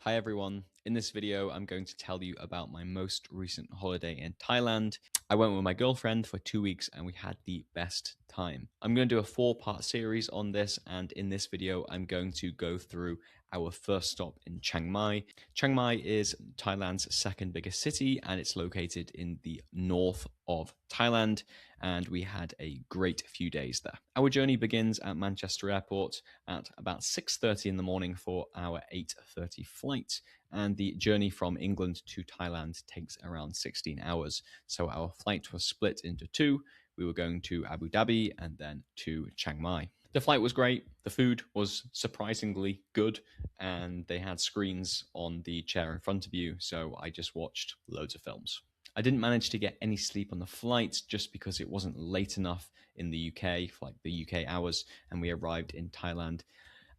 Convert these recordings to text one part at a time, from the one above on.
Hi everyone. In this video, I'm going to tell you about my most recent holiday in Thailand. I went with my girlfriend for 2 weeks and we had the best time. I'm going to do a 4-part series on this, and in this video, I'm going to go through our first stop in Chiang Mai. Chiang Mai is Thailand's second biggest city and it's located in the north of Thailand, and we had a great few days there. Our journey begins at Manchester Airport at about 6:30 in the morning for our 8:30 flight, and the journey from England to Thailand takes around 16 hours. So our flight was split into two. We were going to Abu Dhabi and then to Chiang Mai. The flight was great. The food was surprisingly good, and they had screens on the chair in front of you, so I just watched loads of films. I didn't manage to get any sleep on the flight just because it wasn't late enough in the UK for like the UK hours, and we arrived in Thailand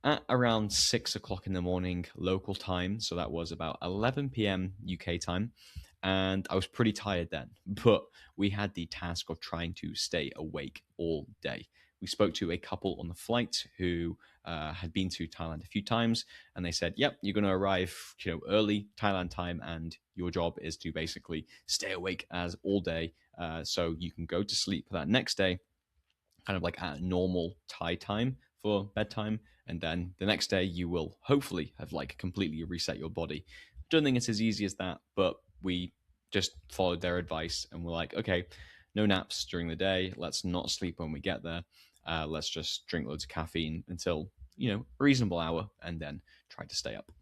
at around 6 o'clock in the morning local time. So that was about 11 p.m. UK time. And I was pretty tired then, but we had the task of trying to stay awake all day. We spoke to a couple on the flight who had been to Thailand a few times, and they said, "Yep, you're going to arrive, early Thailand time, and your job is to basically stay awake as all day, so you can go to sleep that next day, kind of like at normal Thai time for bedtime, and then the next day you will hopefully have like completely reset your body." Don't think it's as easy as that, but we just followed their advice and we're like, okay, no naps during the day. Let's not sleep when we get there. Let's just drink loads of caffeine until a reasonable hour, and then try to stay up.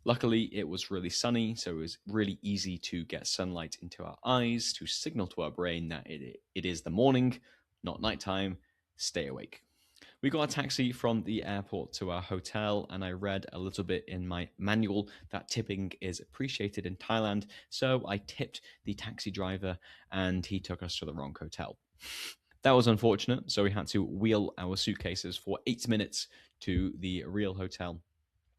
Luckily, it was really sunny, so it was really easy to get sunlight into our eyes to signal to our brain that it is the morning, not nighttime. Stay awake. We got a taxi from the airport to our hotel, and I read a little bit in my manual that tipping is appreciated in Thailand, so I tipped the taxi driver and he took us to the wrong hotel. That was unfortunate, so we had to wheel our suitcases for 8 minutes to the real hotel,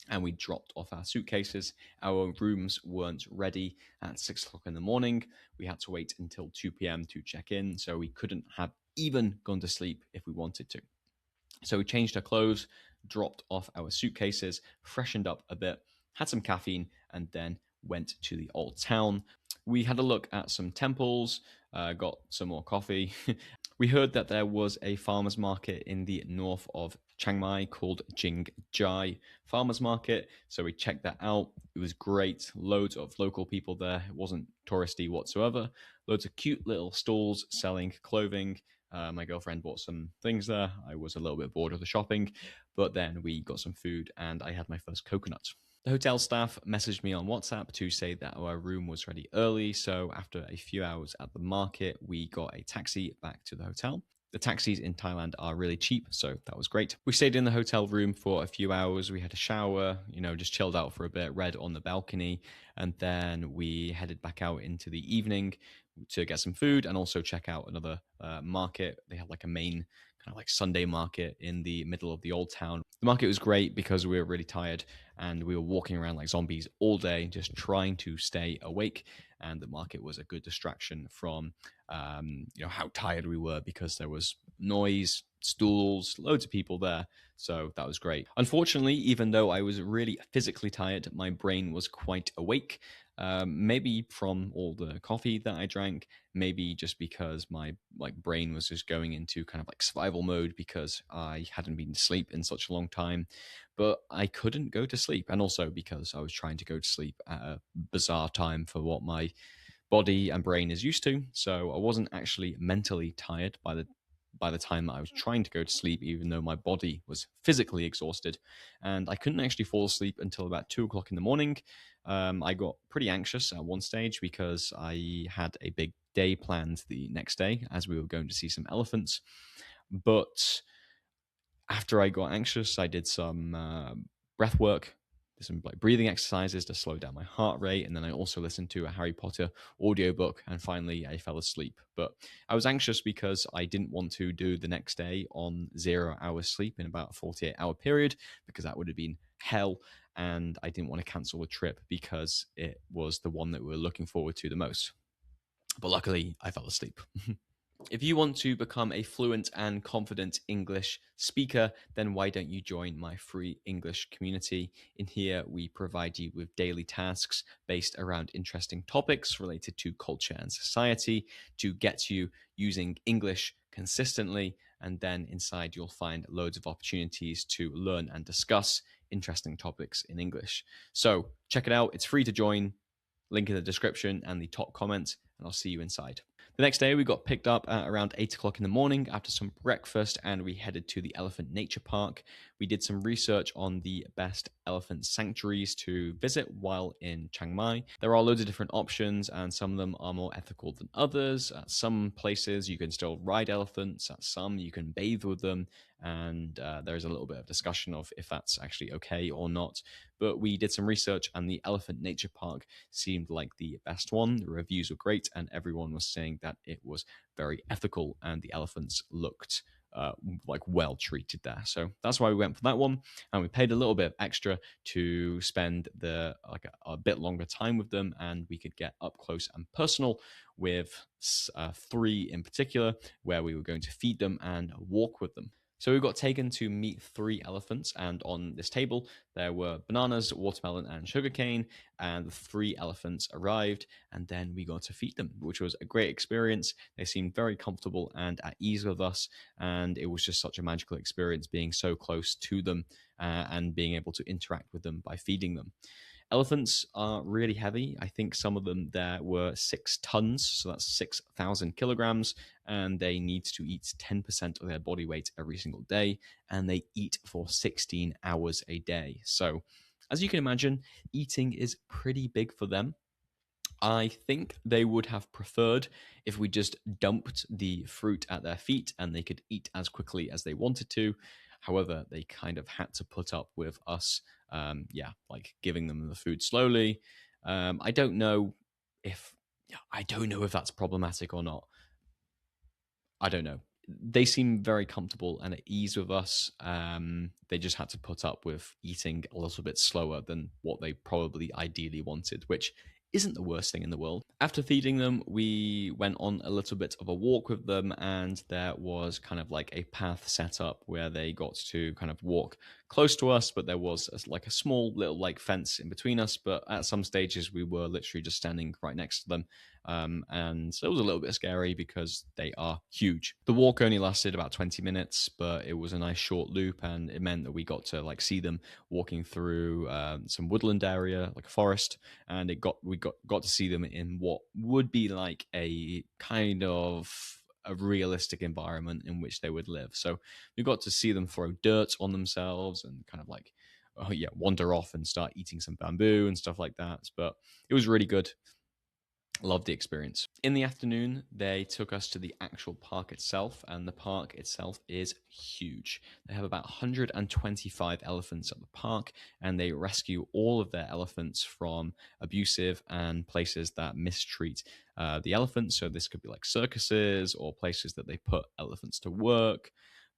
and we dropped off our suitcases. Our rooms weren't ready at 6 o'clock in the morning. We had to wait until 2 p.m. to check in, so we couldn't have even gone to sleep if we wanted to. So we changed our clothes, dropped off our suitcases, freshened up a bit, had some caffeine, and then went to the old town. We had a look at some temples, got some more coffee. We heard that there was a farmer's market in the north of Chiang Mai called Jing Jai Farmers Market. So we checked that out. It was great. Loads of local people there. It wasn't touristy whatsoever. Loads of cute little stalls selling clothing. My girlfriend bought some things there. I was a little bit bored of the shopping, but then we got some food and I had my first coconut. The hotel staff messaged me on WhatsApp to say that our room was ready early, so after a few hours at the market, we got a taxi back to the hotel. The taxis in Thailand are really cheap, so that was great. We stayed in the hotel room for a few hours. We had a shower, just chilled out for a bit, read on the balcony, and then we headed back out into the evening to get some food and also check out another market. They had like a main kind of like Sunday market in the middle of the old town. The market was great because we were really tired and we were walking around like zombies all day, just trying to stay awake. And the market was a good distraction from, how tired we were because there was noise, stools, loads of people there. So that was great. Unfortunately, even though I was really physically tired, my brain was quite awake. Maybe from all the coffee that I drank, maybe just because my brain was just going into kind of like survival mode because I hadn't been to sleep in such a long time. But I couldn't go to sleep, and also because I was trying to go to sleep at a bizarre time for what my body and brain is used to. So I wasn't actually mentally tired by the time that I was trying to go to sleep, even though my body was physically exhausted. And I couldn't actually fall asleep until about 2 o'clock in the morning. I got pretty anxious at one stage because I had a big day planned the next day as we were going to see some elephants. But after I got anxious, I did some breath work, some like breathing exercises to slow down my heart rate, and then I also listened to a Harry Potter audiobook, and finally I fell asleep. But I was anxious because I didn't want to do the next day on 0 hours sleep in about a 48-hour period, because that would have been hell, and I didn't want to cancel the trip because it was the one that we were looking forward to the most. But luckily I fell asleep. If you want to become a fluent and confident English speaker, then why don't you join my free English community? In here, we provide you with daily tasks based around interesting topics related to culture and society to get you using English consistently. And then inside, you'll find loads of opportunities to learn and discuss interesting topics in English. So check it out. It's free to join. Link in the description and the top comment, and I'll see you inside. The next day, we got picked up at around 8 o'clock in the morning after some breakfast, and we headed to the Elephant Nature Park. We did some research on the best elephant sanctuaries to visit while in Chiang Mai. There are loads of different options, and some of them are more ethical than others. At some places, you can still ride elephants. At some, you can bathe with them, and there is a little bit of discussion of if that's actually okay or not. But we did some research, and the Elephant Nature Park seemed like the best one. The reviews were great, and everyone was saying that it was very ethical, and the elephants looked like well treated there. So that's why we went for that one, and we paid a little bit extra to spend a bit longer time with them, and we could get up close and personal with three in particular, where we were going to feed them and walk with them. So we got taken to meet three elephants, and on this table there were bananas, watermelon, and sugarcane. And the three elephants arrived, and then we got to feed them, which was a great experience. They seemed very comfortable and at ease with us, and it was just such a magical experience being so close to them and being able to interact with them by feeding them. Elephants are really heavy. I think some of them there were 6 tons, so that's 6,000 kilograms, and they need to eat 10% of their body weight every single day, and they eat for 16 hours a day. So, as you can imagine, eating is pretty big for them. I think they would have preferred if we just dumped the fruit at their feet and they could eat as quickly as they wanted to. However, they kind of had to put up with us, like giving them the food slowly. I don't know if I don't know if that's problematic or not. I don't know. They seem very comfortable and at ease with us. They just had to put up with eating a little bit slower than what they probably ideally wanted, which isn't the worst thing in the world. After feeding them, we went on a little bit of a walk with them, and there was kind of like a path set up where they got to kind of walk close to us, but there was like a small little like fence in between us. But at some stages, we were literally just standing right next to them. And so it was a little bit scary because they are huge. The walk only lasted about 20 minutes, but it was a nice short loop, and it meant that we got to like see them walking through some woodland area, like a forest, and we got to see them in what would be like a kind of a realistic environment in which they would live. So we got to see them throw dirt on themselves and kind of like wander off and start eating some bamboo and stuff like that. But it was really good. Loved the experience. In the afternoon, they took us to the actual park itself, and the park itself is huge. They have about 125 elephants at the park, and they rescue all of their elephants from abusive and places that mistreat the elephants. So this could be like circuses or places that they put elephants to work.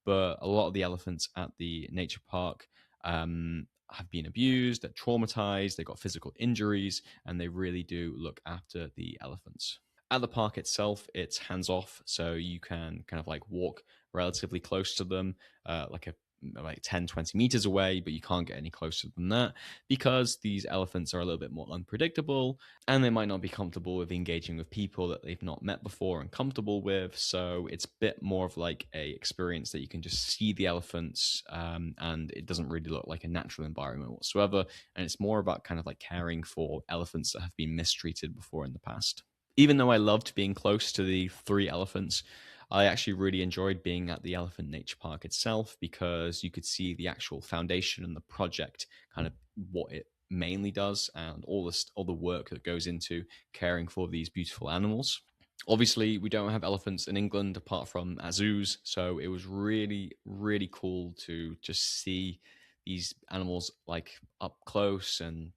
But a lot of the elephants at the nature park have been abused, they're traumatized, they've got physical injuries, and they really do look after the elephants. At the park itself, it's hands off, so you can kind of like walk relatively close to them, like 10, 20 meters away, but you can't get any closer than that because these elephants are a little bit more unpredictable and they might not be comfortable with engaging with people that they've not met before and comfortable with. So it's a bit more of like a experience that you can just see the elephants, and it doesn't really look like a natural environment whatsoever. And it's more about kind of like caring for elephants that have been mistreated before in the past. Even though I loved being close to the three elephants, I actually really enjoyed being at the Elephant Nature Park itself because you could see the actual foundation and the project, kind of what it mainly does, and all the work that goes into caring for these beautiful animals. Obviously, we don't have elephants in England apart from at zoos, so it was really, really cool to just see these animals like up close and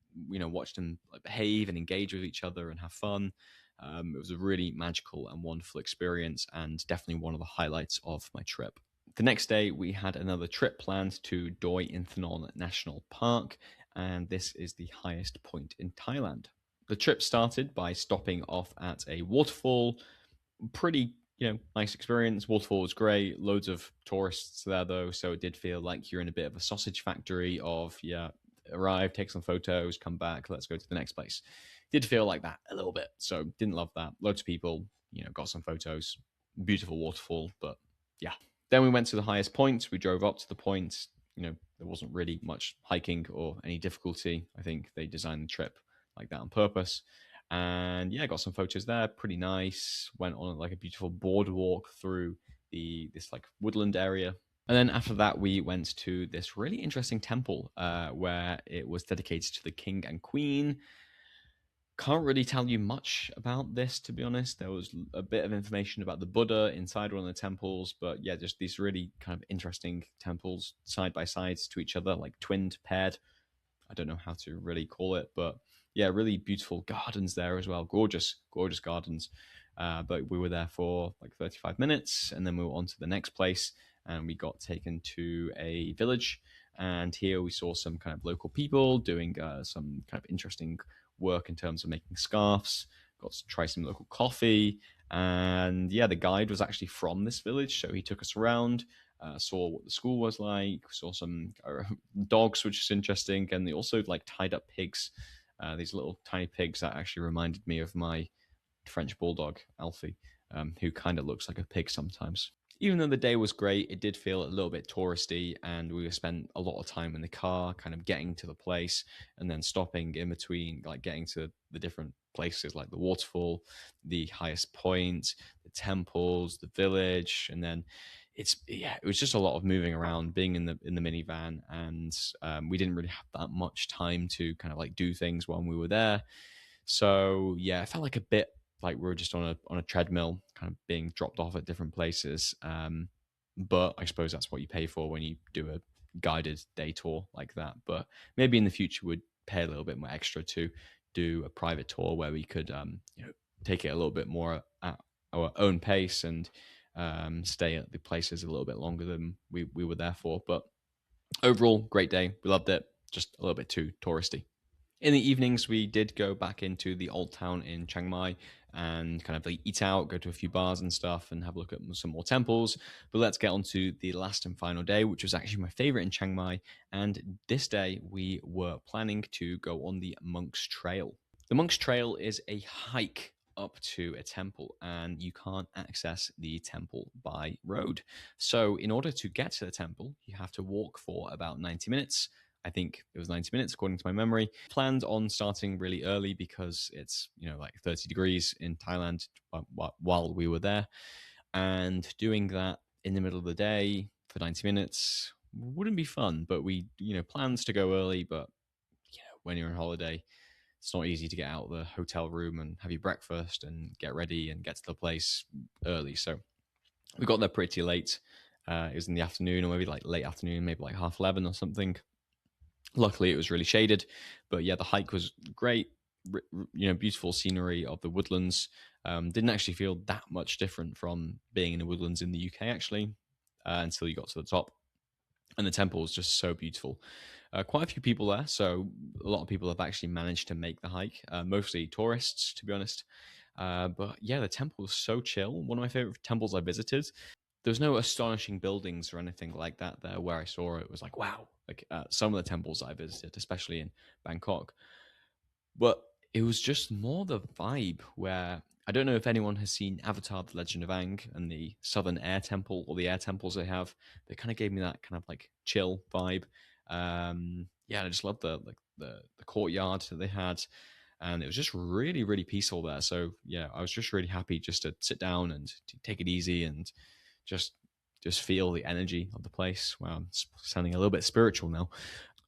watch them like behave and engage with each other and have fun. It was a really magical and wonderful experience, and definitely one of the highlights of my trip. The next day, we had another trip planned to Doi Inthanon National Park, and this is the highest point in Thailand. The trip started by stopping off at a waterfall, pretty nice experience. Waterfall was great. Loads of tourists there though, so it did feel like you're in a bit of a sausage factory of, yeah, arrive, take some photos, come back, let's go to the next place. Did feel like that a little bit, so didn't love that. Loads of people, got some photos. Beautiful waterfall, but yeah. Then we went to the highest point. We drove up to the point. There wasn't really much hiking or any difficulty. I think they designed the trip like that on purpose. And yeah, got some photos there. Pretty nice. Went on like a beautiful boardwalk through this like woodland area. And then after that, we went to this really interesting temple where it was dedicated to the king and queen. Can't really tell you much about this, to be honest. There was a bit of information about the Buddha inside one of the temples, but yeah, just these really kind of interesting temples side by side to each other, like twinned, paired. I don't know how to really call it, but yeah, really beautiful gardens there as well. Gorgeous, gorgeous gardens. But we were there for like 35 minutes, and then we were on to the next place, and we got taken to a village. And here we saw some kind of local people doing some kind of interesting work in terms of making scarves. Got to try some local coffee, and yeah, the guide was actually from this village, so he took us around. Saw what the school was like, saw some dogs, which is interesting, and they also like tied up pigs, these little tiny pigs that actually reminded me of my French bulldog, Alfie, who kind of looks like a pig sometimes. Even though the day was great, it did feel a little bit touristy, and we spent a lot of time in the car, kind of getting to the place and then stopping in between, like getting to the different places like the waterfall, the highest point, the temples, the village, and then it was just a lot of moving around, being in the minivan, and we didn't really have that much time to kind of like do things when we were there. So yeah, it felt like a bit like we were just on a treadmill, kind of being dropped off at different places. But I suppose that's what you pay for when you do a guided day tour like that. But maybe in the future we'd pay a little bit more extra to do a private tour where we could take it a little bit more at our own pace and stay at the places a little bit longer than we were there for. But overall, great day. We loved it. Just a little bit too touristy. In the evenings, we did go back into the old town in Chiang Mai and kind of like eat out, go to a few bars and stuff, and have a look at some more temples. But let's get on to the last and final day, which was actually my favorite in Chiang Mai. And this day, we were planning to go on the Monk's Trail. The Monk's Trail is a hike up to a temple, and you can't access the temple by road. So, in order to get to the temple, you have to walk for about 90 minutes. I think it was 90 minutes, according to my memory. Planned on starting really early because it's, like 30 degrees in Thailand while we were there. And doing that in the middle of the day for 90 minutes wouldn't be fun. But we, plans to go early. But, when you're on holiday, it's not easy to get out of the hotel room and have your breakfast and get ready and get to the place early. So we got there pretty late. It was in the afternoon, or maybe like late afternoon, maybe like 11:30 or something. Luckily, it was really shaded, but yeah, the hike was great. Beautiful scenery of the woodlands. Didn't actually feel that much different from being in the woodlands in the UK, actually, until you got to the top. And the temple was just so beautiful. Quite a few people there, so a lot of people have actually managed to make the hike. Mostly tourists, to be honest. But yeah, the temple was so chill. One of my favorite temples I visited. There's no astonishing buildings or anything like that there. Where I saw it was like, wow, like some of the temples I visited, especially in Bangkok. But it was just more the vibe where I don't know if anyone has seen Avatar: The Legend of Aang and the Southern Air Temple or the air temples they have. They kind of gave me that kind of like chill vibe. Yeah, I just loved the courtyard that they had, and it was just really really peaceful there. So yeah, I was just really happy just to sit down and to take it easy and just feel the energy of the place. Wow, I'm sounding a little bit spiritual now.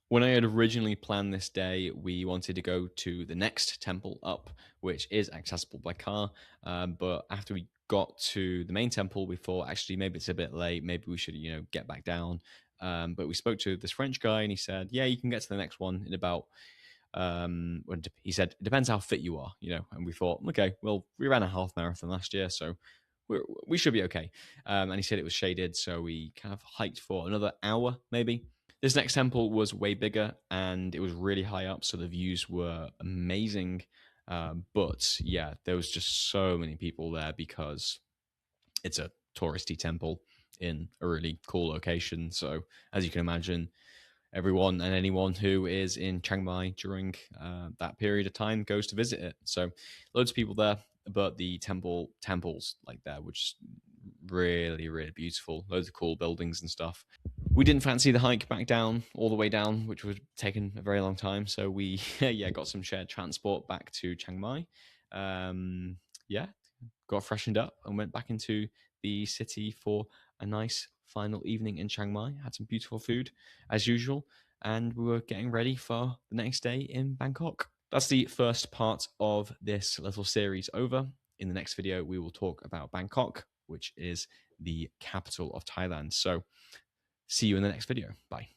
When I had originally planned this day, we wanted to go to the next temple up, which is accessible by car. But after we got to the main temple, we thought actually maybe it's a bit late. Maybe we should, get back down. But we spoke to this French guy, and he said, "Yeah, you can get to the next one in about." He said, "It depends how fit you are, And we thought, okay, well, we ran a half marathon last year, so we should be okay. And he said it was shaded, so we kind of hiked for another hour, maybe. This next temple was way bigger, and it was really high up, so the views were amazing. But yeah, there was just so many people there because it's a touristy temple in a really cool location. So as you can imagine, everyone and anyone who is in Chiang Mai during that period of time goes to visit it. So loads of people there, but the temples like there, which really, really beautiful. Loads of cool buildings and stuff. We didn't fancy the hike back down, all the way down, which would have taken a very long time. So we, yeah, got some shared transport back to Chiang Mai. Yeah, got freshened up and went back into the city for a nice final evening in Chiang Mai. Had some beautiful food as usual, and we were getting ready for the next day in Bangkok. That's the first part of this little series over. In the next video, we will talk about Bangkok, which is the capital of Thailand. So see you in the next video. Bye.